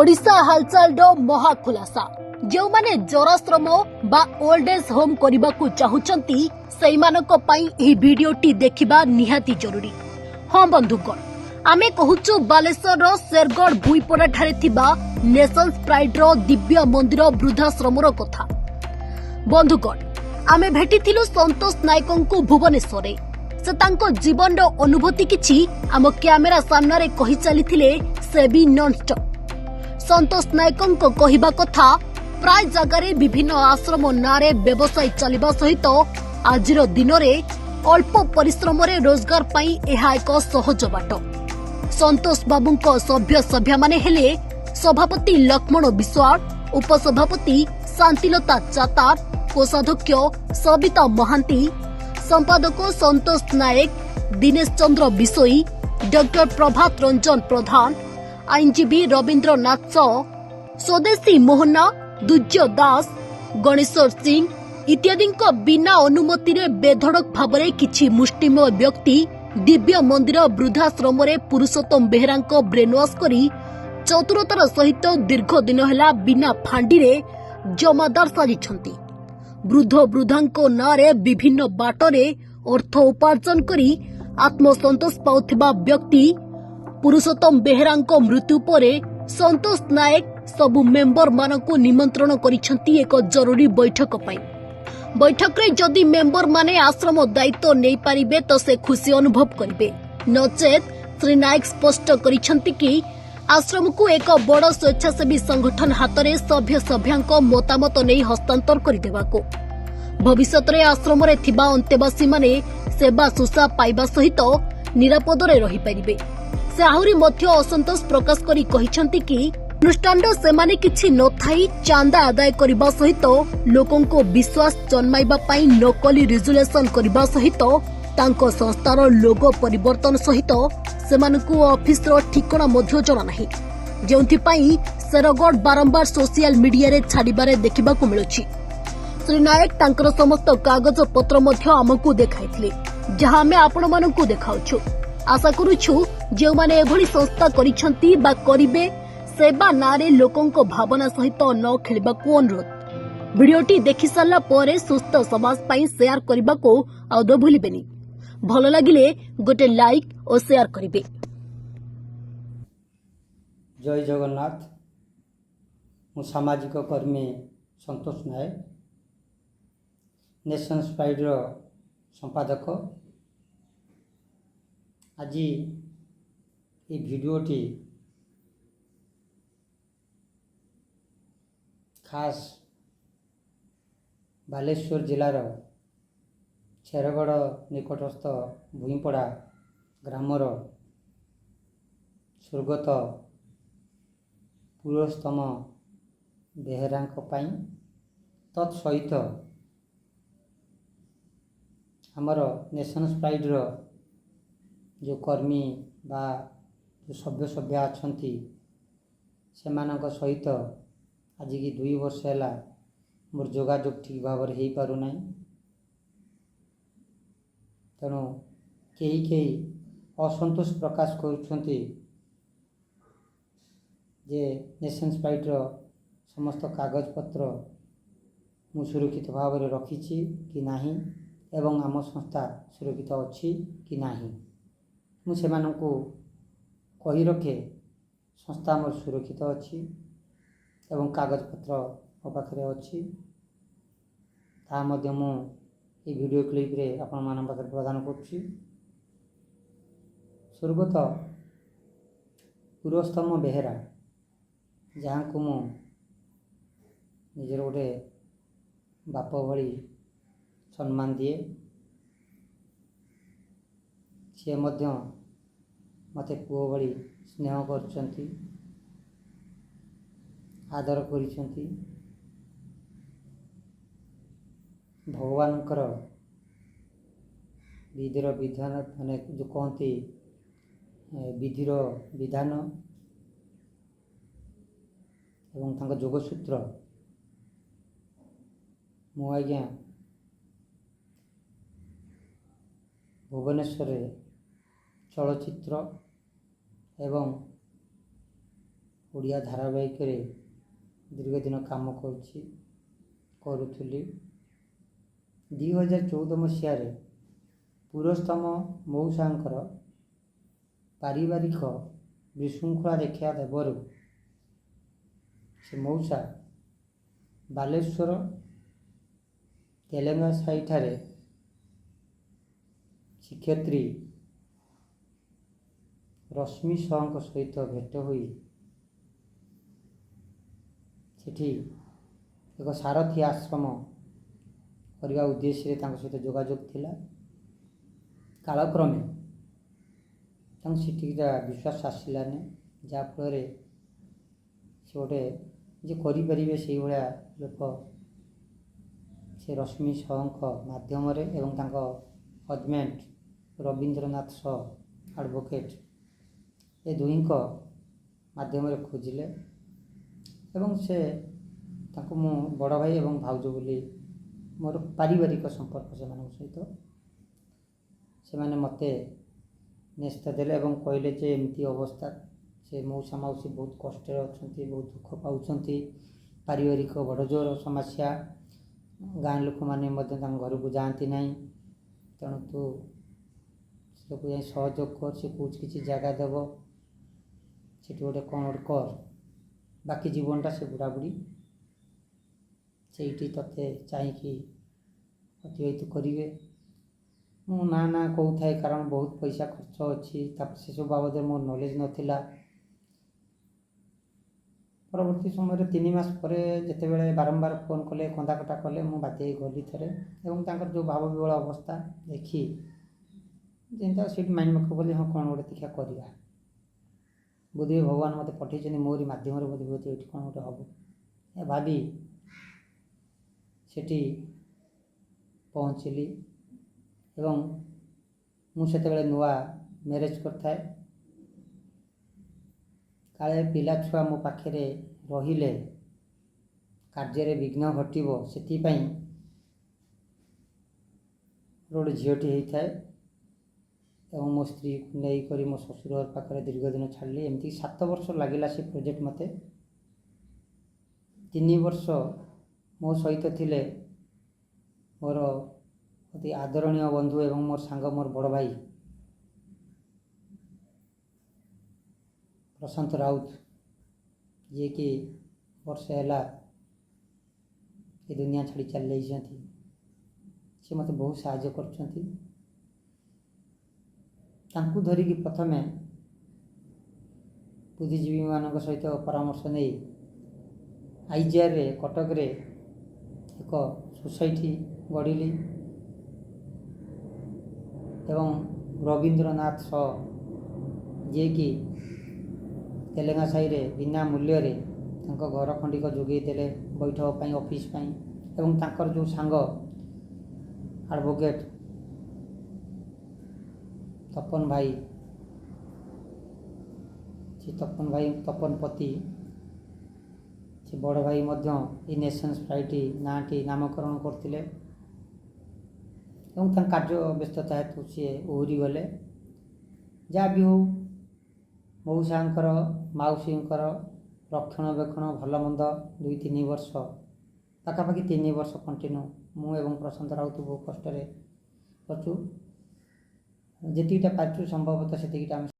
ओडिशा हालचाल महा खुलासा जो माने जराश्रम बा ओल्ड एज होम करने को चाहूचंती सेइमानक पई एही वीडियोटी देखिबा निहाती जरूरी। हाँ बंधुगण, आमे कहूचु बालेश्वर शेरगढ़ भुईपड़ा ठारे थिबा नेशंस प्राइड रो दिव्य मंदिर वृद्धाश्रमर कथा। बंधुगण, आमे भेटिथिलु संतोष नायकंकु भुवनेश्वरे। से तांको जीवन रो अनुभूति किछि आम कैमेरा सामने रे कहि चलीथिले से भी नॉनस्टॉप। संतोष नायकंको कहिबा कथा प्राय जगारे विभिन्न आश्रम नारे व्यवसाय चलिबा सहित आजिर दिन में अल्प परिश्रम रोजगार पाई एहा एक सहज बाट। संतोष बाबूंको सभ्य सभ्या माने हेले सभापति लक्ष्मण विश्वाल, उपसभापति शांतिलता चातार, कोषाध्यक्ष सबिता महांती, संपादक संतोष नायक, दिनेश चंद्र बिशोई, डॉक्टर प्रभात रंजन प्रधान, आईनजीवी रविंद्र नाथ साव, स्वदेशी मोहना, दुर्जय दास, गणेश्वर सिंह इत्यादि बिना अनुमति रे बेधड़क भावरे किछि मुष्टिमेय व्यक्ति दिव्य मंदिर वृद्धाश्रम रे पुरुषोत्तम बेहेरा ब्रेनवाश करी चतुरतार सहित दीर्घ दिन हेला बिना फांडी रे जमादार साजिछंती। वृद्ध वृद्धांको नारे विभिन्न बाटरे अर्थ उपार्जन करी आत्मसंतोष पाउथिबा व्यक्ति पुरुषोत्तम बेहेरांको मृत्यु परे संतोष नायक सबु मेंबर मानकु निमंत्रण करिसंती एक जरूरी बैठक पई। बैठक रे जदि मेंबर माने आश्रम दायित्व नै पारिबे तो से खुशी अनुभव करिवे, नचेत श्री नायक स्पष्ट करिसंती कि आश्रम को एक बड़ स्वेच्छासेवी संगठन हातरे सभ्य सभ्यांको मतामत नै हस्तांतर करिदेबाको। भविष्यत रे आश्रम रे थिबा अंतेवासी माने सेवा सुसा पाइबा सहित निरापद रे रहि परिबे। से आहुरी मध्य असंतोष प्रकाश करी कहिसंती कि अनुष्ठान सेमाने किछि नथाई चांदा आदाय करिबा सहित लोकंको विश्वास जन्माइबा पई नकली रिजुलेशन करिबा सहित तांको संस्थार लोगो परिवर्तन सहित सेमानकु ऑफिस रो ठिकाना मध्य जणा नाही, जेउथि पई शेरगढ़ बारंबार सोशल मीडिया रे छाडिबारे देखिबाकू मिलुछि। श्री नायक तांकर समस्त कागज पत्र मध्य आमकू देखाइथिले, जहां आमे आपण मानकू देखाउछु। आशा करूछु जे माने एभली संस्था करिसंती बा करिबे सेवा नारे लोकंको भावना सहित न खेलिबाकू अनुरोध। वीडियोटी देखि सारला परे सुस्थ समाज पई शेयर करिबाकू आदौ भूलिबेनी। भलो लागिले गोटे लाइक और शेयर करिबे। जय जगन्नाथ। मु सामाजिक कर्मी संतोष नायक, नेशंस प्राइड रो संपादक। आज ये भिडियोटी खास बालेश्वर जिलार शेरगढ़ निकटस्थ भुईपड़ा ग्रामर स्वर्गत पुरुषोत्तम बेहेरा तत्सहित आमर नेशंस प्राइड रो जो कर्मी बा जो सभ्य सभ्य अच्छी सेमानक सहित आज की 2 वर्ष है मोर जोगाजोग ठीक भाव हो पारु नहीं। तेणु कई असंतोष प्रकाश करुछंती जे नेशंस प्राइड रो समस्त कागज पत्र मु सुरक्षित भाव में रखी कि नहीं एवं आम संस्था सुरक्षित अच्छी कि नहीं मु सेमानंकु कही रखे संस्था मोर सुरक्षित अच्छी एवं कागज पत्र मो पाखे अच्छी ता मध्य मु ये वीडियो क्लिप रे आपण मान पाखे प्रदान करुछि। स्वर्गत पुरुषोत्तम बेहेरा जहाँ को मु निजर गोटे बाप भली सम्मान दिए, सी मते पुओ भली स्नेह करछंती, आदर करिछंती। भगवानकर विधिर विधान माने जो कहती विधिर विधान एवं तांको जोगसूत्र मु आज्ञा भुवनेश्वर चलचित्र एवं ଓଡ଼ିଆ ଧାରାବାହିକରେ ଦୀର୍ଘ ଦିନ କାମ କରୁଥିଲି। 2014 ମସିହାରେ ପୁରସ୍ତମ ମଉସାଙ୍କର ପାରିବାରିକ ବିଶୃଙ୍ଖଳା ଦେଖା ଦେବାରୁ ସେ ମଉସା ବାଲେଶ୍ୱର ତେଲେଙ୍ଗା ସାହିଠାରେ ଶିକ୍ଷୟିତ୍ରୀ ରଶ୍ମି ସାହୁଙ୍କ ସହିତ ଭେଟ ହୋଇ ସେଠି ଏକ ସାରଥୀ ଆଶ୍ରମ କରିବା ଉଦ୍ଦେଶ୍ୟରେ ତାଙ୍କ ସହିତ ଯୋଗାଯୋଗ ଥିଲା। କାଳକ୍ରମେ ତାଙ୍କୁ ସେଠିକା ବିଶ୍ୱାସ ଆସିଲାନି, ଯାହାଫଳରେ ସେ ଗୋଟେ ଯେ କରିପାରିବେ ସେଇଭଳିଆ ଲୋକ ସେ ରଶ୍ମି ସାହୁଙ୍କ ମାଧ୍ୟମରେ ଏବଂ ତାଙ୍କ ହଜବ୍ୟାଣ୍ଡ ରବୀନ୍ଦ୍ରନାଥ ସାହୁ ଆଡ଼ଭୋକେଟ୍ ଏ ଦୁହିଁଙ୍କ ମାଧ୍ୟମରେ ଖୋଜିଲେ ଏବଂ ସେ ତାଙ୍କୁ ମୁଁ ବଡ଼ ଭାଇ ଏବଂ ଭାଉଜ ବୋଲି ମୋର ପାରିବାରିକ ସମ୍ପର୍କ ସେମାନଙ୍କ ସହିତ ସେମାନେ ମୋତେ ନ୍ୟସ୍ତ ଦେଲେ ଏବଂ କହିଲେ ଯେ ଏମିତି ଅବସ୍ଥା, ସେ ମଉସା ମାଉସୀ ବହୁତ କଷ୍ଟରେ ଅଛନ୍ତି, ବହୁତ ଦୁଃଖ ପାଉଛନ୍ତି, ପାରିବାରିକ ବଡ଼ ଜୋର ସମସ୍ୟା, ଗାଁ ଲୋକମାନେ ମଧ୍ୟ ତାଙ୍କ ଘରକୁ ଯାଆନ୍ତି ନାହିଁ, ତେଣୁ ତୁ ସେକୁ ଯାଇ ସହଯୋଗ କର, ସେ କହୁଛି କିଛି ଜାଗା ଦେବ, ସେଠି ଗୋଟେ କ'ଣ ଗୋଟେ କର, ବାକି ଜୀବନଟା ସେ ବୁଢ଼ାବୁଢ଼ୀ ସେଇଠି ତତେ ଚାହିଁକି ଅତିବାହିତ କରିବେ। ମୁଁ ନା କହୁଥାଏ, କାରଣ ବହୁତ ପଇସା ଖର୍ଚ୍ଚ ଅଛି, ତାପରେ ସେସବୁ ବାବଦରେ ମୋର ନଲେଜ ନଥିଲା। ପରବର୍ତ୍ତୀ ସମୟରେ 3 ମାସ ପରେ ଯେତେବେଳେ ବାରମ୍ବାର ଫୋନ୍ କଲେ, କନ୍ଦାକଟା କଲେ, ମୁଁ ବାଧ୍ୟ ହେଇ ଗଲି ଥରେ ଏବଂ ତାଙ୍କର ଯେଉଁ ଭାବ ବିହ୍ୱଳ ଅବସ୍ଥା ଦେଖି ଯେମିତି ସେଇଠି ମାଇଣ୍ଡ ମେକଅପ୍ କଲି, ହଁ କ'ଣ ଗୋଟେ ଦେଖିଆ କରିବା, ବୋଧହୁଏ ଭଗବାନ ମୋତେ ପଠାଇଛନ୍ତି ମୋରି ମାଧ୍ୟମରେ ବୋଧେ ଏଇଠି କ'ଣ ଗୋଟେ ହେବ ଏ ଭାବି ସେଠି ପହଞ୍ଚିଲି ଏବଂ ମୁଁ ସେତେବେଳେ ନୂଆ ମ୍ୟାରେଜ୍ କରିଥାଏ। କାଳେ ପିଲା ଛୁଆ ମୋ ପାଖରେ ରହିଲେ କାର୍ଯ୍ୟରେ ବିଘ୍ନ ଘଟିବ, ସେଥିପାଇଁ ଗୋଟେ ଝିଅଟି ହେଇଥାଏ ଏବଂ ମୋ ସ୍ତ୍ରୀକୁ ନେଇକରି ମୋ ଶ୍ୱଶୁର ପାଖରେ ଦୀର୍ଘ ଦିନ ଛାଡ଼ିଲି। ଏମିତି 7 ବର୍ଷ ଲାଗିଲା ସେ ପ୍ରୋଜେକ୍ଟ ମୋତେ। 3 ବର୍ଷ ମୋ ସହିତ ଥିଲେ ମୋର ଅତି ଆଦରଣୀୟ ବନ୍ଧୁ ଏବଂ ମୋର ସାଙ୍ଗ, ମୋର ବଡ଼ ଭାଇ ପ୍ରଶାନ୍ତ ରାଉତ, ଯିଏକି ବର୍ଷେ ହେଲା ଏ ଦୁନିଆ ଛାଡ଼ି ଚାଲିଯାଇଛନ୍ତି। ସେ ମୋତେ ବହୁତ ସାହାଯ୍ୟ କରୁଛନ୍ତି। ତାଙ୍କୁ ଧରିକି ପ୍ରଥମେ ବୁଦ୍ଧିଜୀବୀମାନଙ୍କ ସହିତ ପରାମର୍ଶ ନେଇ ଆଇଜିଆର୍ରେ କଟକରେ ଏକ ସୋସାଇଟି ଗଢ଼ିଲି ଏବଂ ରବୀନ୍ଦ୍ରନାଥ ସାହୁ, ଯିଏକି ତେଲେଙ୍ଗା ସାହିରେ ବିନା ମୂଲ୍ୟରେ ତାଙ୍କ ଘର ଖଣ୍ଡିକ ଯୋଗାଇ ଦେଲେ ବୈଠକ ପାଇଁ, ଅଫିସ୍ ପାଇଁ, ଏବଂ ତାଙ୍କର ଯେଉଁ ସାଙ୍ଗ ଆଡ଼ଭୋକେଟ୍ ତପନ ଭାଇ, ସେ ତପନ ପତି, ସେ ବଡ଼ ଭାଇ ମଧ୍ୟ ଏ ନେସନ୍ସ ଫ୍ଲାଇଟ୍ ନାଁଟି ନାମକରଣ କରିଥିଲେ ଏବଂ ତାଙ୍କ କାର୍ଯ୍ୟ ବ୍ୟସ୍ତତା ହେତୁ ସିଏ ଓହରି ଗଲେ। ଯାହା ବି ହେଉ, ମଉସାଙ୍କର ମାଉସୀଙ୍କର ରକ୍ଷଣାବେକ୍ଷଣ ଭଲ ମନ୍ଦ 2-3 ବର୍ଷ ପାଖାପାଖି 3 ବର୍ଷ କଣ୍ଟିନ୍ୟୁ ମୁଁ ଏବଂ ପ୍ରଶାନ୍ତ ରାଉତ ବହୁ କଷ୍ଟରେ କରୁଛୁ। ଯେତିକିଟା ପାରୁଛୁ ସମ୍ଭବତଃ ସେତିକିଟା ଆମେ